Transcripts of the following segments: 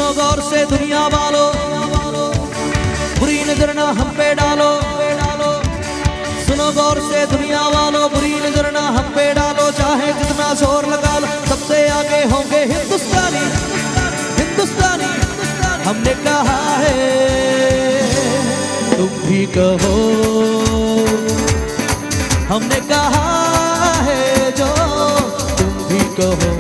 सुनो गौर से दुनिया वालों, बुरी नजर ना हम पे डालो। सुनो गौर से दुनिया वालों, बुरी नजर ना हम पे डालो। चाहे जितना जोर लगा लो, सबसे आगे होंगे हिंदुस्तानी। हिंदुस्तानी हमने कहा है, तुम भी कहो। हमने कहा है जो तुम भी कहो।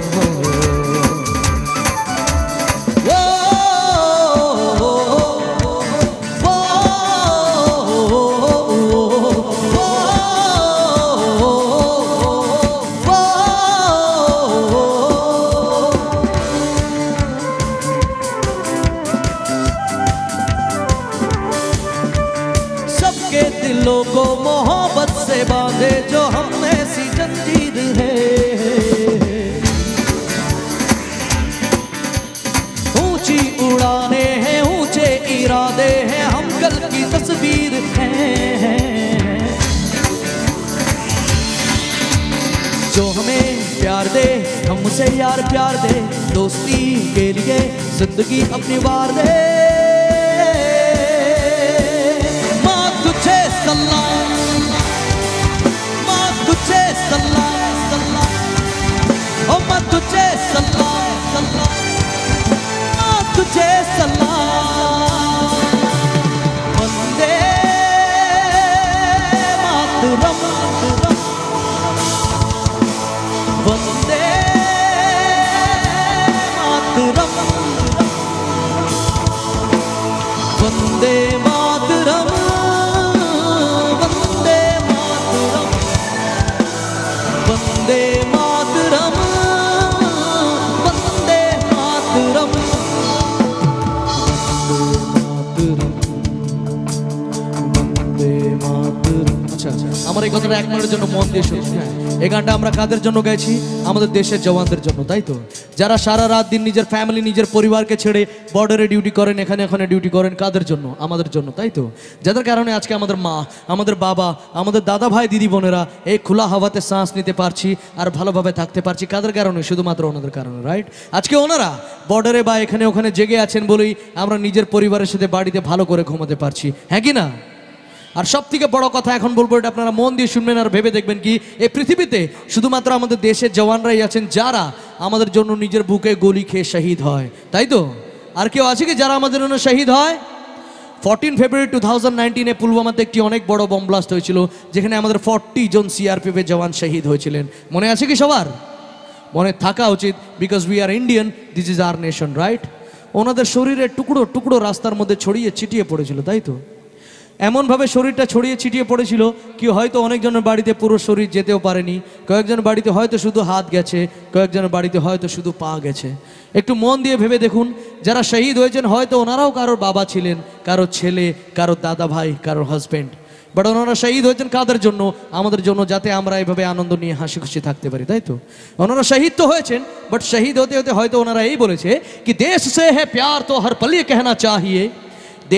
दिलों को मोहब्बत से बांधे जो हम ऐसी जंजीर है। ऊंची उड़ाने हैं, ऊंचे इरादे हैं, हम कल की तस्वीर हैं। जो हमें प्यार दे, हम उसे यार प्यार दे। दोस्ती के लिए जिंदगी अपनी वार दे। माँ तुझे सलाम, ओ माँ तुझे सलाम, माँ तुझे सलाम। वंदे मातरम, वंदे मातरम, वंदे मातरम। वंदे मातरम, वंदे मातरम, वंदे मातरम। আচ্ছা আমার এই কথাটা এক মিনিটের জন্য মন দিয়ে শুনুন। এই গানটা আমরা কাদের জন্য গাইছি? আমাদের দেশের জওয়ানদের জন্য, তাই তো? যারা সারা রাত দিন নিজের ফ্যামিলি, নিজের পরিবারকে ছেড়ে বর্ডারে ডিউটি করেন, এখানে ডিউটি করেন। কাদের জন্য? আমাদের জন্য, তাই তো? যাদের কারণে আজকে আমাদের মা, আমাদের বাবা, আমাদের দাদা ভাই, দিদি বোনেরা এই খোলা হাওয়াতে শ্বাস নিতে পারছি আর ভালোভাবে থাকতে পারছি। কাদের কারণে? শুধুমাত্র ওনাদের কারণে, রাইট? আজকে ওনারা বর্ডারে বা এখানে ওখানে জেগে আছেন বলেই আমরা নিজের পরিবারের সাথে বাড়িতে ভালো করে ঘুমাতে পারছি, হ্যাঁ কি না? আর সব থেকে বড় কথা এখন বলবো, এটা আপনারা মন দিয়ে শুনবেন আর ভেবে দেখবেন কি এই পৃথিবীতে শুধুমাত্র আমাদের দেশের জওয়ানরাই আছেন যারা আমাদের জন্য নিজের বুকে গুলি খেয়ে শহীদ হয়, তাই তো? আর কেউ আছে কি যারা আমাদের জন্য শহীদ হয়? 14 ফেব্রুয়ারি 2019-এ পুলওয়ামাতে একটি অনেক বড় বম ব্লাস্ট হয়েছিল, যেখানে আমাদের 40 জন সিআরপিএফের জওয়ান শহীদ হয়েছিলেন। মনে আছে কি সবার? মনে থাকা উচিত, because we are Indian, this is our nation, right? ওনাদের শরীরের টুকরো টুকরো রাস্তার মধ্যে ছড়িয়ে ছিটিয়ে পড়েছিল, তাই তো? এমনভাবে শরীরটা ছড়িয়ে ছিটিয়ে পড়েছিল কি হয়তো অনেকজনের বাড়িতে পুরো শরীর যেতেও পারেনি। কয়েকজনের বাড়িতে হয়তো শুধু হাত গেছে, কয়েকজনের বাড়িতে হয়তো শুধু পা গেছে। একটু মন দিয়ে ভেবে দেখুন, যারা শহীদ হয়েছেন হয়তো ওনারাও কারোর বাবা ছিলেন, কারো ছেলে, কারো দাদা ভাই, কারো হাজব্যান্ড। বাট ওনারা শহীদ হয়েছেন কাদের জন্য? আমাদের জন্য, যাতে আমরা এভাবে আনন্দ নিয়ে হাসি খুশি থাকতে পারি, তাই তো? ওনারা শহীদ তো হয়েছেন, বাট শহীদ হতে হতে হয়তো ওনারা এই বলেছে কি দেশ সে হ্যাঁ প্যার তো হর পল ये कहना चाहिए,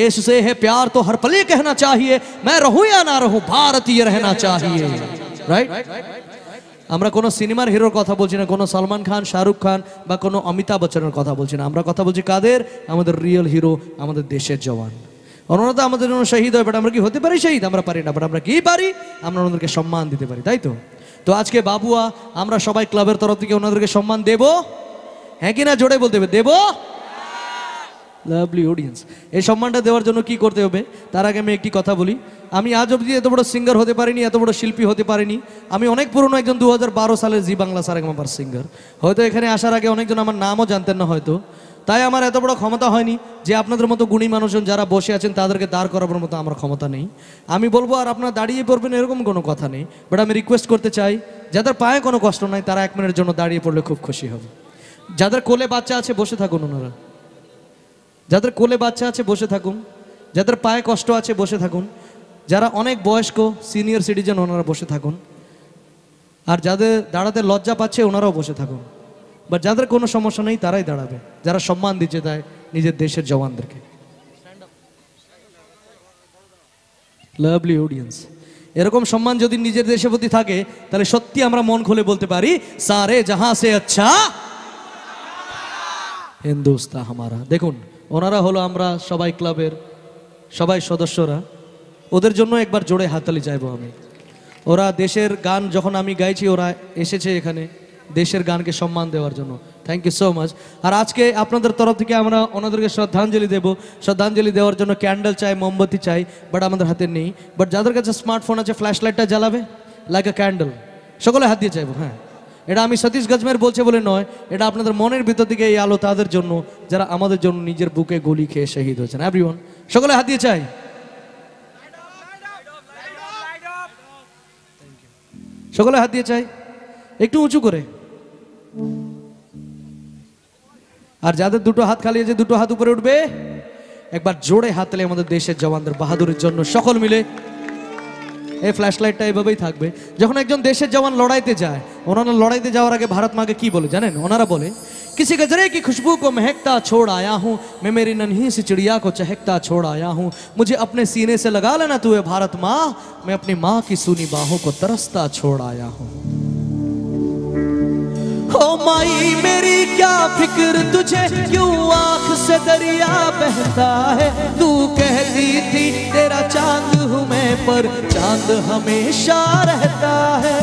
देश से है प्यार तो हर पल ये कहना चाहिए, मैं रहूं या ना रहूं भारतीय रहना चाहिए, राइट? আমরা কোনো সিনেমার হিরোর কথা বলছি না, কোনো সলমান খান, শাহরুখ খান বা কোনো অমিতাভ বচ্চনের কথা বলছি না। আমরা কথা বলছি কাদের? আমাদের রিয়েল হিরো, আমাদের দেশের জওয়ান। ওনারা তো আমাদের জন্য শহীদ হয়, বাট আমরা কি হতে পারি শহীদ? আমরা পারি না, বাট আমরা কি পারি? আমরা ওনাদেরকে সম্মান দিতে পারি, তাই তো? তো আজকে বাবুয়া আমরা সবাই ক্লাবের তরফ থেকে ওনাদেরকে সম্মান দেব, হ্যাঁ কি না? জোরে বলতে হবে, দেব। লাভলি অডিয়েন্স, এই সম্মানটা দেওয়ার জন্য কি করতে হবে তার আগে আমি একটি কথা বলি। আমি আজ অবধি এত বড় সিঙ্গার হতে পারিনি, এত বড় শিল্পী হতে পারিনি। আমি অনেক পুরনো একজন 2012 সালের জি বাংলা সারেগামাপার সিঙ্গার। হয়তো এখানে আসার আগে অনেকজন আমার নামও জানতেন না হয়তো, তাই আমার এত বড় ক্ষমতা হয়নি যে আপনাদের মতো গুণী মানুষজন যারা বসে আছেন তাদেরকে দাঁড় করাবার মতো আমার ক্ষমতা নেই। আমি বলবো আর আপনারা দাঁড়িয়ে পড়বেন এরকম কোনো কথা নেই, বাট আমি রিকোয়েস্ট করতে চাই যাদের পায়ে কোনো কষ্ট নাই তারা 1 মিনিটের জন্য দাঁড়িয়ে পড়লে খুব খুশি হবে। যাদের কোলে বাচ্চা আছে বসে থাকুন, ওনারা যাদের কোলে বাচ্চা আছে বসে থাকুন, যাদের পায়ে কষ্ট আছে বসে থাকুন, যারা অনেক বয়স্ক সিনিয়র সিটিজেন ওনারা বসে থাকুন, আর যাদের দাঁড়াতে লজ্জা পাচ্ছে ওনারাও বসে থাকুন। বা যাদের কোনো সমস্যা নেই তারাই দাঁড়াবে, যারা সম্মান দিচ্ছে তাই নিজের দেশের জওয়ানদেরকে। লাভলি অডিয়েন্স, এরকম সম্মান যদি নিজের দেশের প্রতি থাকে তাহলে সত্যি আমরা মন খুলে বলতে পারি সারে জাহাঁ সে আচ্ছা হিন্দুস্তা হামারা। দেখুন ওনারা হলো আমরা সবাই ক্লাবের সবাই সদস্যরা, ওদের জন্য একবার জোরে হাততালি চাইবো আমি। ওরা দেশের গান যখন আমি গাইছি ওরা এসেছে এখানে দেশের গানকে সম্মান দেওয়ার জন্য। Thank you so much. আর আজকে আপনাদের তরফ থেকে আমরা ওনাদেরকে শ্রদ্ধাঞ্জলি দেব। শ্রদ্ধাঞ্জলি দেওয়ার জন্য ক্যান্ডেল চাই, মোমবাতি চাই, বাট আমাদের হাতে নেই। বাট যাদের কাছে স্মার্টফোন আছে ফ্ল্যাশ লাইটটা জ্বালাবে লাইক এ ক্যান্ডেল, সকলে হাত দিয়ে চাইবো। হ্যাঁ, এটা আমি সতীশ গজমের বলছে বলে নয়, এটা আপনাদের মনের ভিতর থেকে এই আলো তাদের জন্য যারা আমাদের জন্য নিজের বুকে গুলি খেয়ে শহীদ হয়েছেন। এভরিওয়ান সকলে হাত দিয়ে চাই, সকলে হাত দিয়ে চাই, একটু উঁচু করে। আর যাদের দুটো হাত খালি আছে দুটো হাত উপরে উঠবে, একবার জোরে হাত তালি আমাদের দেশের জওয়ানদের বাহাদুরের জন্য সকল মিলে। এই ফ্ল্যাশ লাইটটা এভাবেই থাকবে। যখন একজন দেশের জওয়ান লড়াইতে যায়, ওনারা লড়াইতে যাওয়ার আগে ভারত মাকে কি বলে জানেন? ওনারা বলে किसी गजरे की खुशबू को महकता छोड़ आया हूँ, मैं मेरी नन्ही सी चिड़िया को चहकता छोड़ आया हूँ, मुझे अपने सीने से लगा लेना तू है भारत माँ, मैं अपनी माँ की सूनी बाहों को तरसता छोड़ आया हूँ। ओ माई मेरी क्या फिक्र तुझे, क्यों आँख से दरिया बहता है, तू कहती थी तेरा चांद हूँ मैं, पर चांद हमेशा रहता है।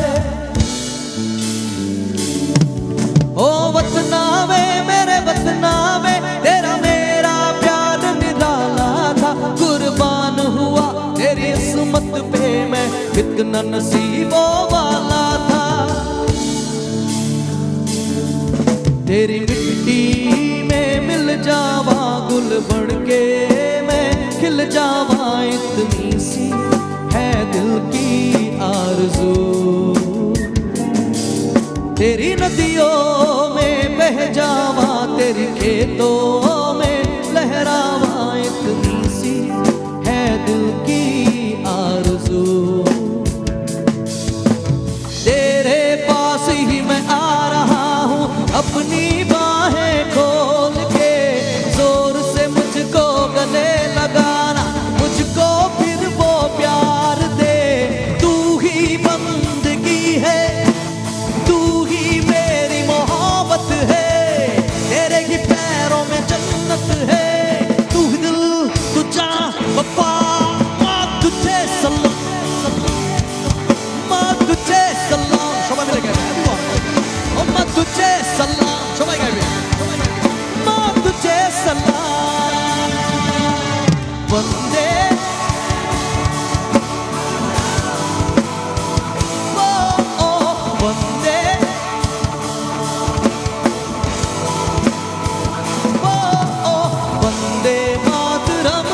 ओ वतना वे मेरे वतना वे, तेरा मेरा प्यार निराला था, कुर्बान हुआ तेरी इस्मत पे मैं, कितना नसीबों वाला था। तेरी मिट्टी में मिल जावा गुल बन के मैं, खिल जावा इतनी सी है दिल की आरज़ू। तेरी नदियों में बह जावा, तेरी खेतों में लहरावा, इतनी सी है दिल की आरज़ू। तेरे पास ही मैं आ रहा हूँ, अपनी बाहें खोल के, जोर से मुझको गले लगाना, मुझको फिर वो प्यार दे। तू ही बंदगी है, तू ही मेरी मोहब्बत है, तेरे ही पैरों में जन्नत है। तू ही दिल, तू जान, वफा, माँ तुझे सलाम, माँ तुझे सलाम। সবাই মিলে গাইবে, ও মাँ तुझे सलाम, সবাই গাইবে, माँ तुझे सलाम। वंदे वंदे वंदे मातरम,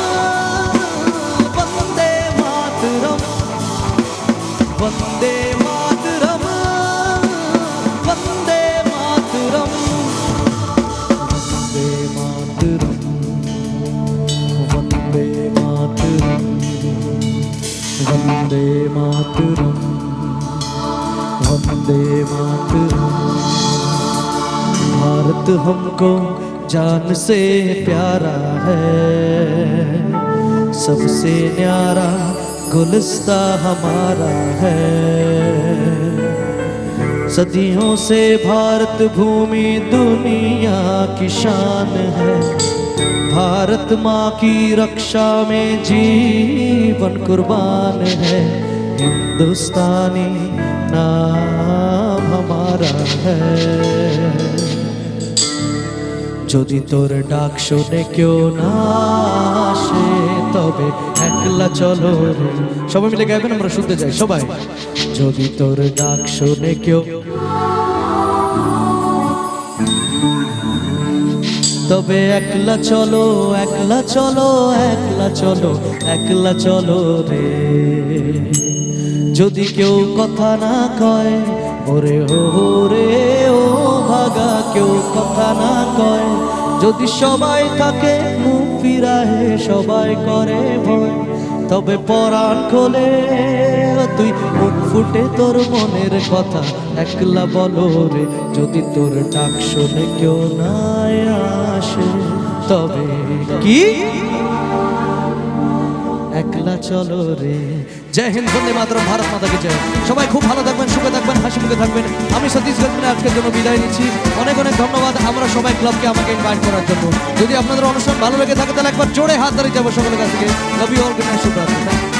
वंदे मातरम, वंदे मातरम, वंदे मातरम, वंदे मातरम, वंदे मातरम, वंदे मातरम, वंदे मातरम। भारत हमको जान से प्यारा है, सबसे न्यारा गुलिस्ता हमारा है। सदियों से भारत भूमि दुनिया की शान है, भारत माँ की रक्षा में जीवन कुर्बान है। हिंदुस्तानी नाम हमारा है। যদি তোর ডাক শুনে কেউ না আসে তবে একলা চলো রে। সবাই মিলে গাইবেন, আমরা শুনতে চাই সবাই। যদি তোর ডাক শুনে কেউ তবে একলা চলো, একলা চলো, একলা চলো, একলা চলো রে। যদি কেউ কথা না কয় ওরে ও রে ও ভাগা, কেউ কথা না কয়, যদি সবাই থাকে মুখ ফিরাহে, সবাই করে ভয়, তবে পরাণ খোলে তুই মুখ ফুটে তোর মনের কথা একলা বলো রে। যদি তোর ডাক শুনে কেউ না আসে তবে কি একলা চলো রে। জয় হিন্দ, বন্দে মাতরম, ভারত মাতা কি জয়। সবাই খুব ভালো থাকবেন, সুখে থাকবেন, হাসি মুখে থাকবেন। আমি সতীশ গজমিনে আজকের জন্য বিদায় নিচ্ছি। অনেক অনেক ধন্যবাদ আমরা সবাই ক্লাবকে আমাকে ইনভাইট করার জন্য। যদি আপনাদের অনুষ্ঠান ভালো লেগে থাকে তাহলে একবার জোরে হাত দাঁড়িয়ে যাবো সকলের কাছ থেকে। Love you all, good night, শুভরাত্রি।